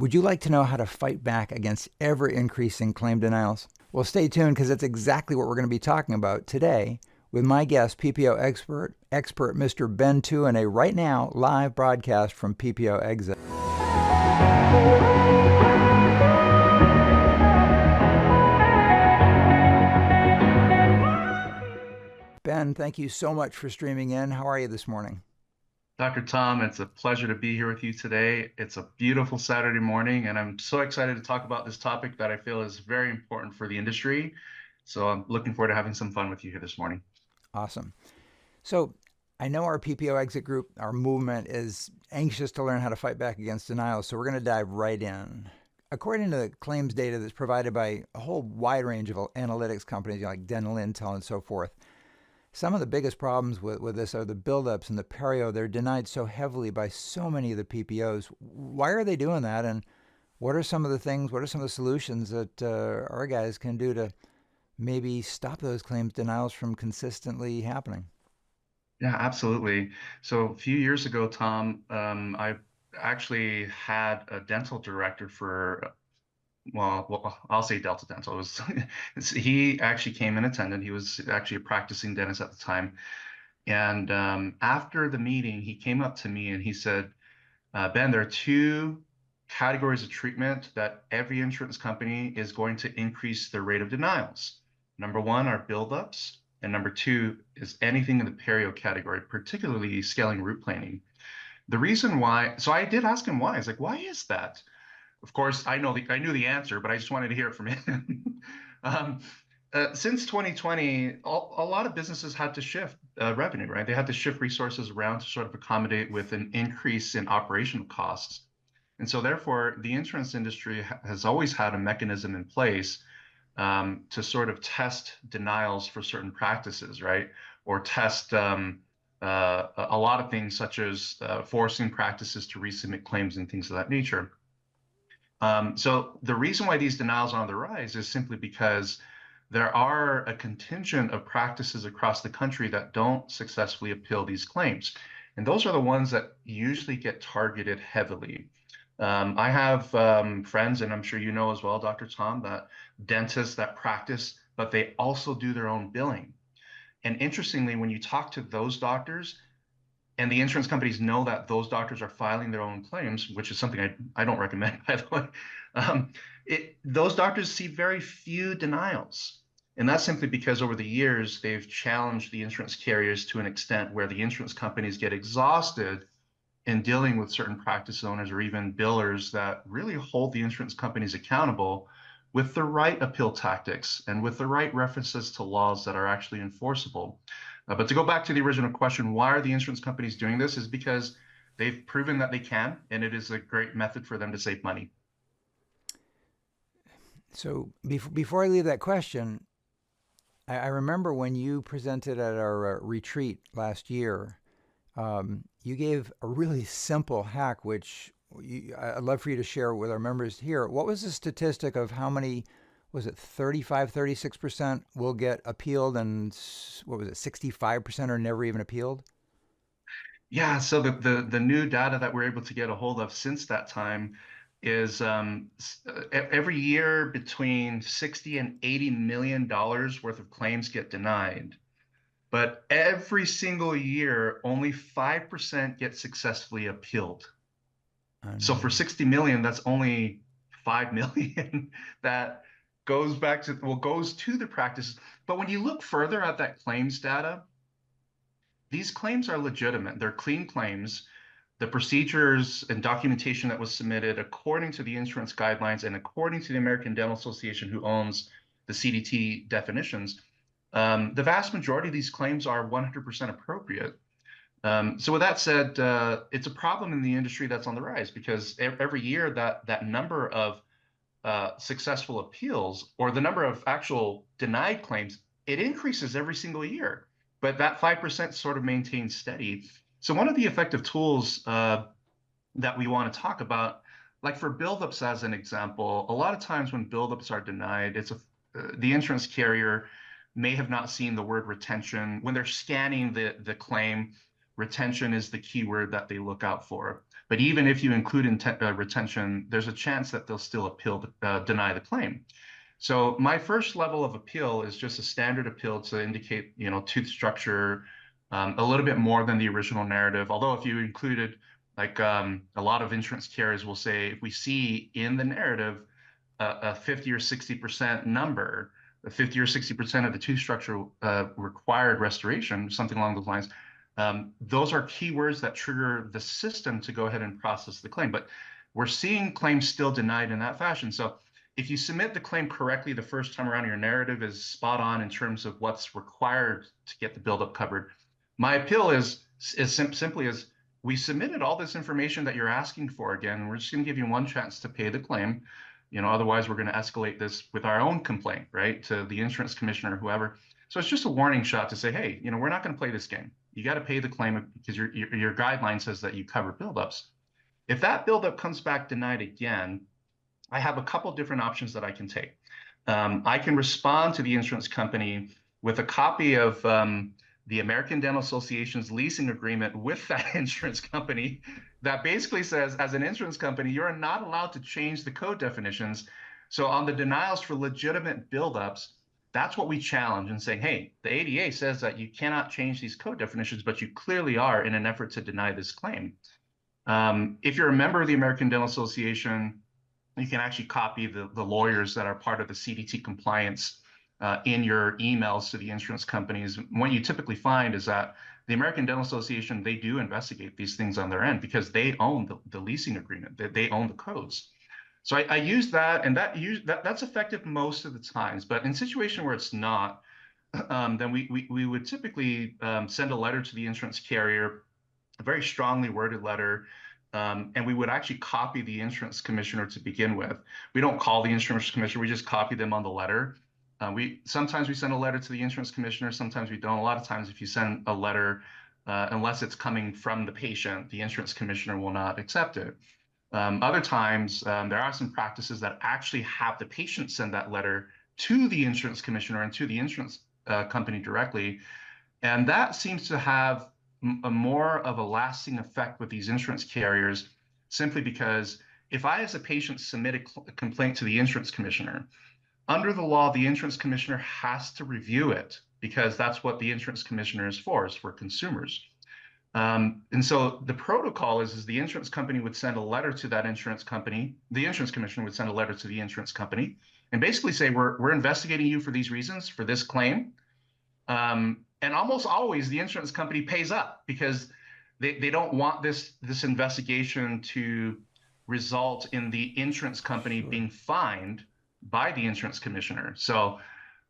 Would you like to know how to fight back against ever increasing claim denials? Well, stay tuned because that's exactly what we're going to be talking about today with my guest, PPO expert Mr. Ben Tu, in a right now live broadcast from PPO Exit. Ben, thank you so much for streaming in. How are you this morning? Dr. Tom, it's a pleasure to be here with you today. It's a beautiful Saturday morning, and I'm so excited to talk about this topic that I feel is very important for the industry. So I'm looking forward to having some fun with you here this morning. Awesome. So I know our PPO Exit group, our movement, is anxious to learn how to fight back against denials, so we're going to dive right in. According to the claims data that's provided by a whole wide range of analytics companies like Dental Intel and so forth, some of the biggest problems with this are the buildups and the perio. They're denied so heavily by so many of the PPOs. Why are they doing that? And what are some of the solutions that our guys can do to maybe stop those claims denials from consistently happening? Yeah, absolutely. So a few years ago, Tom, I actually had a dental director for, well, I'll say Delta Dental. It was, he actually came in attendant. He was actually a practicing dentist at the time. And after the meeting, he came up to me and he said, Ben, there are two categories of treatment that every insurance company is going to increase their rate of denials. Number one are buildups, and number two is anything in the perio category, particularly scaling root planing. The reason why, so I did ask him why. I was like, why is that? Of course, I knew the answer, but I just wanted to hear it from him. um, since 2020, a lot of businesses had to shift revenue, right? They had to shift resources around to sort of accommodate with an increase in operational costs. And so, therefore, the insurance industry has always had a mechanism in place to sort of test denials for certain practices, right? Or test a lot of things, such as forcing practices to resubmit claims and things of that nature. So the reason why these denials are on the rise is simply because there are a contingent of practices across the country that don't successfully appeal these claims. And those are the ones that usually get targeted heavily. I have friends, and I'm sure you know as well, Dr. Tom, that dentists that practice, but they also do their own billing. And interestingly, when you talk to those doctors, and the insurance companies know that those doctors are filing their own claims, which is something I don't recommend, by the way. Um, those doctors see very few denials. And that's simply because over the years, they've challenged the insurance carriers to an extent where the insurance companies get exhausted in dealing with certain practice owners or even billers that really hold the insurance companies accountable with the right appeal tactics and with the right references to laws that are actually enforceable. But to go back to the original question, why are the insurance companies doing this? Is because they've proven that they can, and it is a great method for them to save money. So before I leave that question, I remember when you presented at our retreat last year, you gave a really simple hack, which I'd love for you to share with our members here. What was the statistic of how many, was it 35, 36% will get appealed, and what was it, 65% are never even appealed? Yeah, so the new data that we're able to get a hold of since that time is every year between 60 and 80 million dollars worth of claims get denied. But every single year, only 5% get successfully appealed. So for Unbelievable. 60 million, that's only 5 million that goes back to, well, goes to the practice. But when you look further at that claims data, these claims are legitimate. They're clean claims. The procedures and documentation that was submitted according to the insurance guidelines and according to the American Dental Association, who owns the CDT definitions, the vast majority of these claims are 100% appropriate. So with that said, it's a problem in the industry that's on the rise because every year that number of successful appeals or the number of actual denied claims, it increases every single year. But that 5% sort of maintains steady. So one of the effective tools that we want to talk about, like for buildups as an example, a lot of times when buildups are denied, the insurance carrier may have not seen the word retention. When they're scanning the claim, retention is the keyword that they look out for. But even if you include retention, there's a chance that they'll still deny the claim. So my first level of appeal is just a standard appeal to indicate, tooth structure, a little bit more than the original narrative. Although if you included, like a lot of insurance carriers will say, if we see in the narrative a 50 or 60% number, 50 or 60% of the tooth structure required restoration, something along those lines, those are keywords that trigger the system to go ahead and process the claim. But we're seeing claims still denied in that fashion. So if you submit the claim correctly the first time around, your narrative is spot on in terms of what's required to get the buildup covered. My appeal is simply as we submitted all this information that you're asking for again. We're just going to give you one chance to pay the claim. Otherwise we're going to escalate this with our own complaint, right, to the insurance commissioner or whoever. So it's just a warning shot to say, hey, we're not going to play this game. You got to pay the claim because your guideline says that you cover buildups. If that buildup comes back denied again, I have a couple different options that I can take. I can respond to the insurance company with a copy of the American Dental Association's leasing agreement with that insurance company that basically says, as an insurance company, you're not allowed to change the code definitions. So on the denials for legitimate buildups, that's what we challenge and say, hey, the ADA says that you cannot change these code definitions, but you clearly are in an effort to deny this claim. If you're a member of the American Dental Association, you can actually copy the lawyers that are part of the CDT compliance in your emails to the insurance companies. What you typically find is that the American Dental Association, they do investigate these things on their end because they own the leasing agreement, they own the codes. So I use that, and that's effective most of the times. But in situation where it's not, then we would typically send a letter to the insurance carrier, a very strongly worded letter, and we would actually copy the insurance commissioner to begin with. We don't call the insurance commissioner, we just copy them on the letter. Sometimes we send a letter to the insurance commissioner, sometimes we don't. A lot of times if you send a letter, unless it's coming from the patient, the insurance commissioner will not accept it. Other times, there are some practices that actually have the patient send that letter to the insurance commissioner and to the insurance company directly. And that seems to have a more of a lasting effect with these insurance carriers, simply because if I, as a patient, submit a complaint to the insurance commissioner, under the law, the insurance commissioner has to review it because that's what the insurance commissioner is for consumers. And so the protocol is the insurance company would send a letter to that insurance company. The insurance commissioner would send a letter to the insurance company and basically say, we're investigating you for these reasons, for this claim. And almost always the insurance company pays up because they don't want this investigation to result in the insurance company being fined by the insurance commissioner. So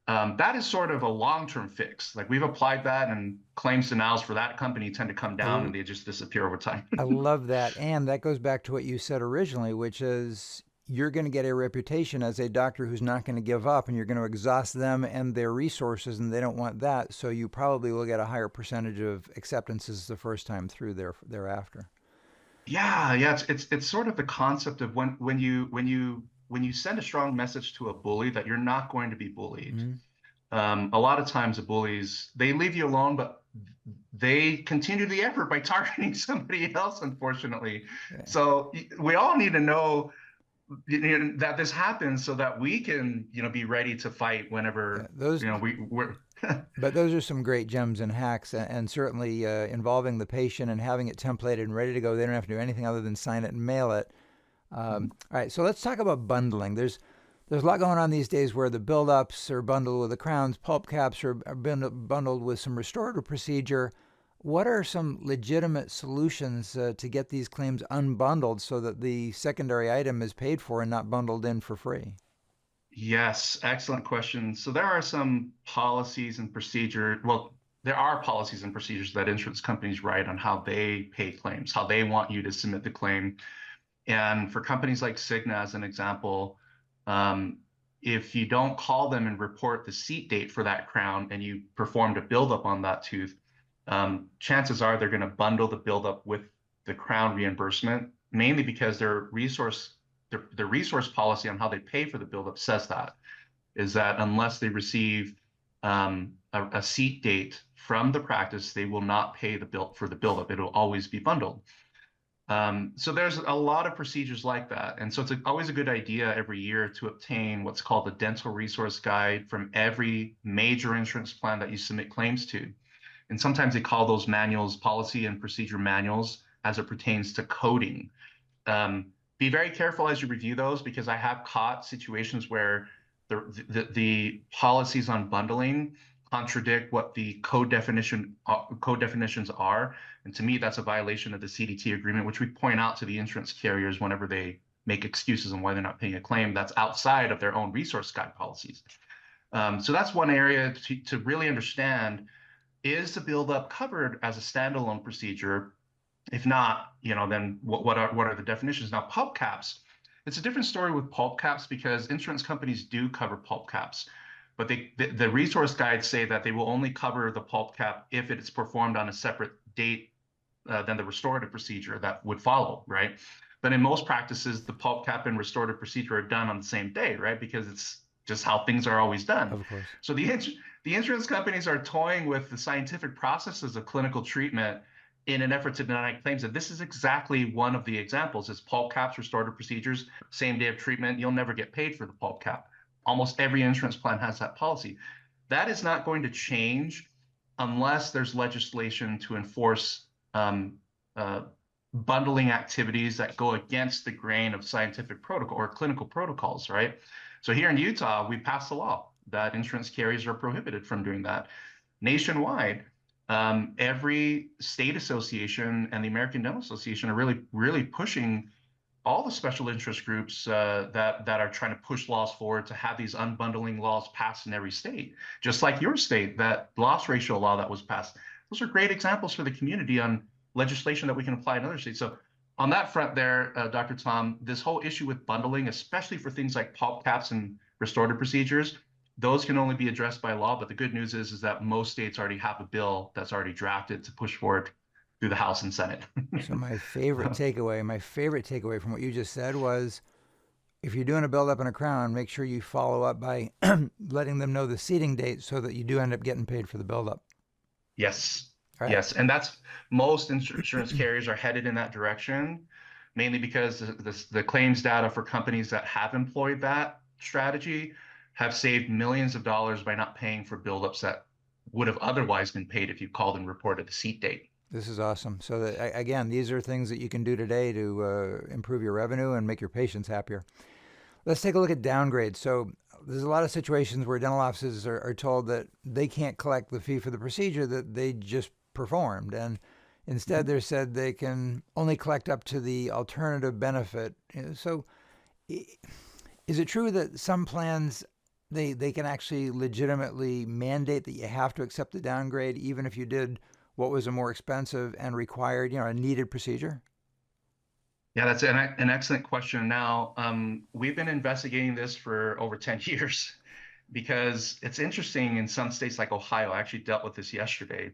that is sort of a long-term fix. Like we've applied that, and claims denials for that company tend to come down and they just disappear over time. I love that. And that goes back to what you said originally, which is you're going to get a reputation as a doctor who's not going to give up, and you're going to exhaust them and their resources, and they don't want that. So you probably will get a higher percentage of acceptances the first time through thereafter. Yeah, it's sort of the concept of when you send a strong message to a bully that you're not going to be bullied. Mm-hmm. A lot of times the bullies, they leave you alone, but they continue the effort by targeting somebody else, unfortunately. Yeah. So we all need to know that this happens so that we can, be ready to fight whenever, we're. But those are some great gems and hacks, and certainly involving the patient and having it templated and ready to go. They don't have to do anything other than sign it and mail it. All right, so let's talk about bundling. There's a lot going on these days where the buildups are bundled with the crowns, pulp caps are bundled with some restorative procedure. What are some legitimate solutions to get these claims unbundled so that the secondary item is paid for and not bundled in for free? Yes, excellent question. So there are some policies and procedures. Well, there are policies and procedures that insurance companies write on how they pay claims, how they want you to submit the claim. And for companies like Cigna, as an example, if you don't call them and report the seat date for that crown and you performed a buildup on that tooth, chances are they're going to bundle the buildup with the crown reimbursement, mainly because their resource policy on how they pay for the buildup says that unless they receive a seat date from the practice, they will not pay for the buildup. It will always be bundled. So there's a lot of procedures like that. And so it's always a good idea every year to obtain what's called the dental resource guide from every major insurance plan that you submit claims to. And sometimes they call those manuals policy and procedure manuals as it pertains to coding. Be very careful as you review those, because I have caught situations where the policies on bundling contradict what the code definitions are, and to me that's a violation of the CDT agreement, which we point out to the insurance carriers whenever they make excuses on why they're not paying a claim that's outside of their own resource guide policies. So that's one area to really understand: is the buildup covered as a standalone procedure? If not, then what are the definitions? Now, pulp caps, it's a different story with pulp caps, because insurance companies do cover pulp caps, but the resource guides say that they will only cover the pulp cap if it's performed on a separate date than the restorative procedure that would follow, right? But in most practices, the pulp cap and restorative procedure are done on the same day, right? Because it's just how things are always done. Of course. So the insurance companies are toying with the scientific processes of clinical treatment in an effort to deny claims. And this is exactly one of the examples: is pulp caps, restorative procedures, same day of treatment. You'll never get paid for the pulp cap. Almost every insurance plan has that policy. That is not going to change unless there's legislation to enforce bundling activities that go against the grain of scientific protocol or clinical protocols, right? So here in Utah, we passed a law that insurance carriers are prohibited from doing that. Nationwide, every state association and the American Dental Association are really, really pushing all the special interest groups that are trying to push laws forward to have these unbundling laws passed in every state, just like your state, that loss ratio law that was passed. Those are great examples for the community on legislation that we can apply in other states. So on that front there, Dr. Tom, this whole issue with bundling, especially for things like pulp caps and restorative procedures, those can only be addressed by law. But the good news is that most states already have a bill that's already drafted to push forward through the House and Senate. So my favorite takeaway from what you just said was, if you're doing a build up in a crown, make sure you follow up by letting them know the seating date so that you do end up getting paid for the build up. Yes. Right. Yes. And that's, most insurance carriers are headed in that direction, mainly because the claims data for companies that have employed that strategy have saved millions of dollars by not paying for buildups that would have otherwise been paid if you called and reported the seat date. This is awesome. So that, again, these are things that you can do today to improve your revenue and make your patients happier. Let's take a look at downgrades. So there's a lot of situations where dental offices are told that they can't collect the fee for the procedure that they just performed, and instead they're said they can only collect up to the alternative benefit. So is it true that some plans, they can actually legitimately mandate that you have to accept the downgrade even if you did what was a more expensive and required, a needed procedure? Yeah, that's an excellent question. Now, we've been investigating this for over 10 years, because it's interesting in some states like Ohio. I actually dealt with this yesterday,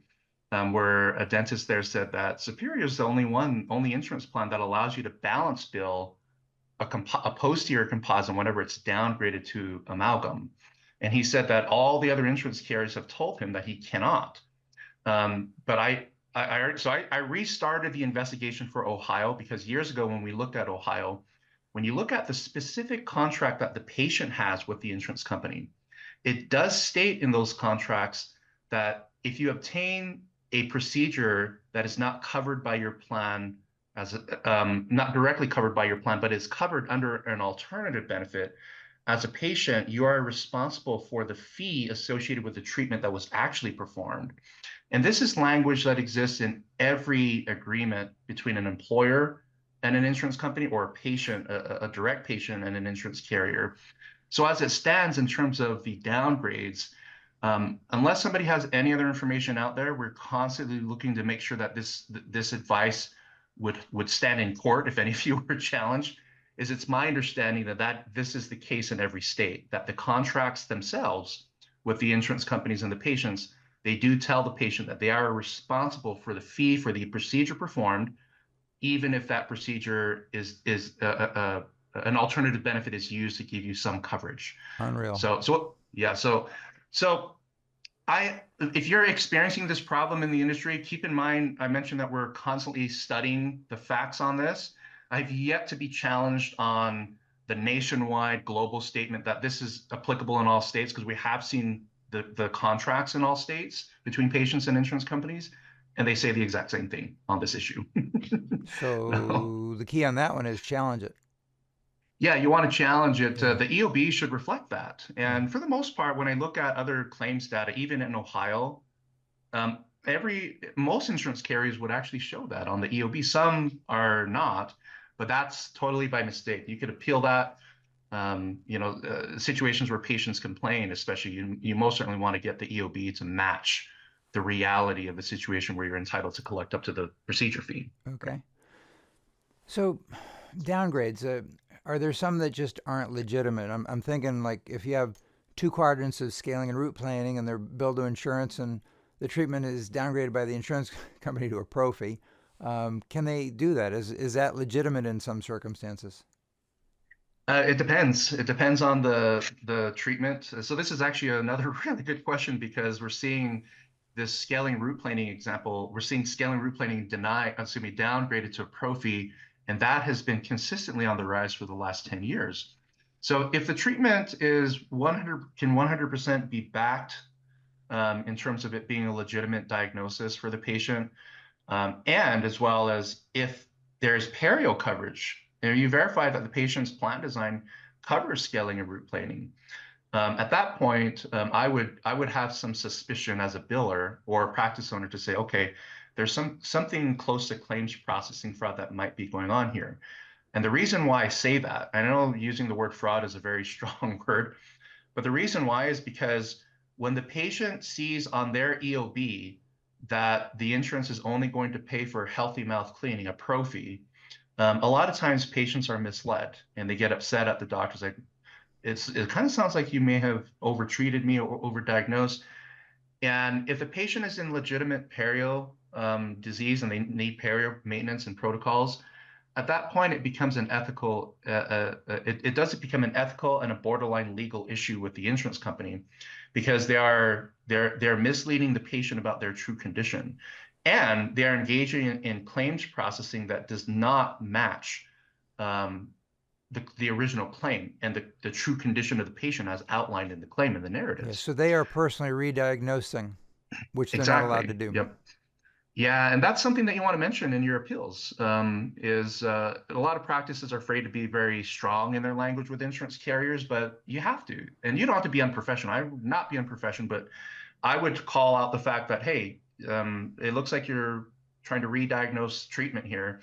where a dentist there said that Superior is the only insurance plan that allows you to balance bill a posterior composite whenever it's downgraded to amalgam. And he said that all the other insurance carriers have told him that he cannot. But I restarted the investigation for Ohio, because years ago when we looked at Ohio, when you look at the specific contract that the patient has with the insurance company, it does state in those contracts that if you obtain a procedure that is not covered by your plan, not directly covered by your plan, but is covered under an alternative benefit, as a patient, you are responsible for the fee associated with the treatment that was actually performed. And this is language that exists in every agreement between an employer and an insurance company, or a patient, a direct patient and an insurance carrier. So as it stands in terms of the downgrades, unless somebody has any other information out there, we're constantly looking to make sure that this advice would stand in court if any of you were challenged. It's my understanding that this is the case in every state, that the contracts themselves with the insurance companies and the patients, they do tell the patient that they are responsible for the fee for the procedure performed, even if that procedure is an alternative benefit is used to give you some coverage. Unreal. So If you're experiencing this problem in the industry, keep in mind, I mentioned that we're constantly studying the facts on this. I've yet to be challenged on the nationwide global statement that this is applicable in all states, because we have seen the contracts in all states between patients and insurance companies, and they say the exact same thing on this issue. So, So the key on that one is challenge it. yeah, you want to challenge it. Yeah. The EOB should reflect that. Yeah. And for the most part, when I look at other claims data, even in Ohio, every most insurance carriers would actually show that on the EOB. Some are not, but that's totally by mistake. You could appeal that. Situations where patients complain, especially you most certainly want to get the EOB to match the reality of the situation where you're entitled to collect up to the procedure fee. Okay. So downgrades, are there some that just aren't legitimate? I'm thinking like if you have two quadrants of scaling and route planning and they're billed to insurance and the treatment is downgraded by the insurance company to a pro fee, can they do that? Is that legitimate in some circumstances? It depends. It depends on the treatment. So this is actually another really good question, because we're seeing this scaling route planning example. We're seeing scaling route planning downgraded to a pro fee, and that has been consistently on the rise for the last 10 years. So if the treatment is 100% be backed in terms of it being a legitimate diagnosis for the patient, and as well as if there's perio coverage, you verify that the patient's plan design covers scaling and route planning. At that point, I would have some suspicion as a biller or a practice owner to say, okay, there's something close to claims processing fraud that might be going on here. And the reason why I say that, I know using the word fraud is a very strong word, but the reason why is because when the patient sees on their EOB that the insurance is only going to pay for healthy mouth cleaning, a pro fee, a lot of times patients are misled and they get upset at the doctors. Like, it kind of sounds like you may have overtreated me or overdiagnosed. And if the patient is in legitimate perio disease and they need perio maintenance and protocols, at that point it becomes an ethical it does become an ethical and a borderline legal issue with the insurance company, because they're misleading the patient about their true condition, and they're engaging in claims processing that does not match the original claim and the true condition of the patient as outlined in the claim and the Yeah. narratives. So they are personally re-diagnosing, which they're not allowed to Exactly. do. Yep. Yeah, and that's something that you want to mention in your appeals. Is A lot of practices are afraid to be very strong in their language with insurance carriers, but you have to, and you don't have to be unprofessional. I would not be unprofessional, but I would call out the fact that, hey, it looks like you're trying to re-diagnose treatment here,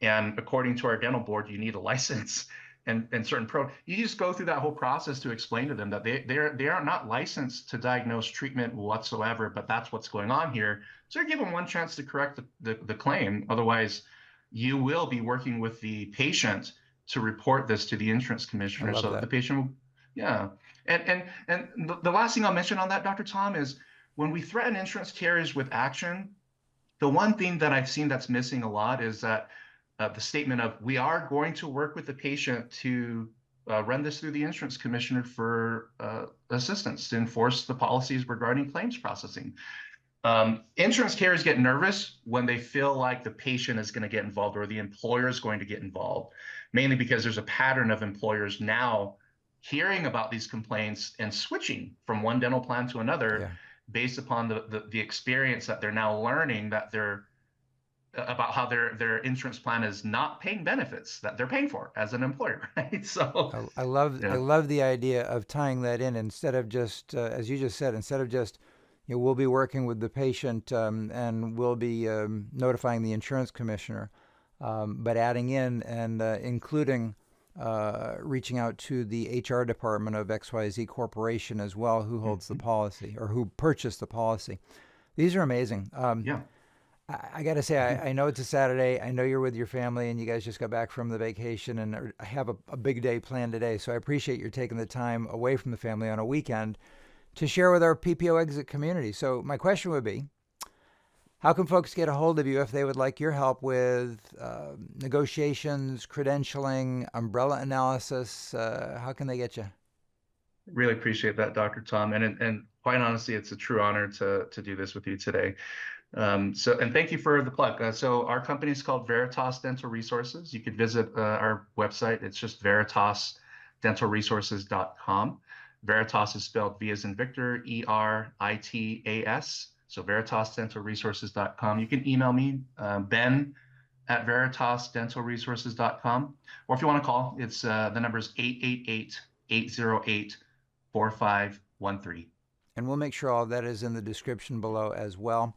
and according to our dental board, you need a license and certain pro. You just go through that whole process to explain to them that they are not licensed to diagnose treatment whatsoever, but that's what's going on here. So give them one chance to correct the claim. Otherwise, you will be working with the patient to report this to the insurance I commissioner. love So the that. patient will, yeah. And the last thing I'll mention on that, Dr. Tom, is when we threaten insurance carriers with action, the one thing that I've seen that's missing a lot is that the statement of, we are going to work with the patient to run this through the insurance commissioner for assistance to enforce the policies regarding claims processing. Insurance carriers get nervous when they feel like the patient is going to get involved or the employer is going to get involved, mainly because there's a pattern of employers now hearing about these complaints and switching from one dental plan to another Yeah. based upon the experience that they're now learning, that they're about how their insurance plan is not paying benefits that they're paying for as an employer, right? So, I yeah, love the idea of tying that in instead of just as you just said, instead of just we'll be working with the patient and we'll be notifying the insurance commissioner, but adding in and including reaching out to the HR department of XYZ Corporation as well, who holds the mhm, policy or who purchased the policy. These are amazing. yeah, I got to say, I know it's a Saturday. I know you're with your family and you guys just got back from the vacation and I have a big day planned today. So I appreciate you taking the time away from the family on a weekend to share with our PPO exit community. So my question would be, how can folks get a hold of you if they would like your help with negotiations, credentialing, umbrella analysis? How can they get you? Really appreciate that, Dr. Tom. And quite honestly, it's a true honor to do this with you today. And thank you for the plug. So our company is called Veritas Dental Resources. You could visit our website. It's just veritasdentalresources.com. Veritas is spelled V as in Victor, Eritas. So veritasdentalresources.com. You can email me, Ben at veritasdentalresources.com. Or if you want to call, it's the number is 888-808-4513. And we'll make sure all of that is in the description below as well.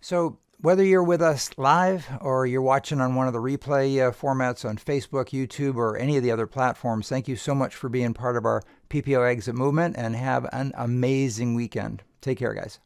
So whether you're with us live or you're watching on one of the replay formats on Facebook, YouTube, or any of the other platforms, thank you so much for being part of our PPO exit movement, and have an amazing weekend. Take care, guys.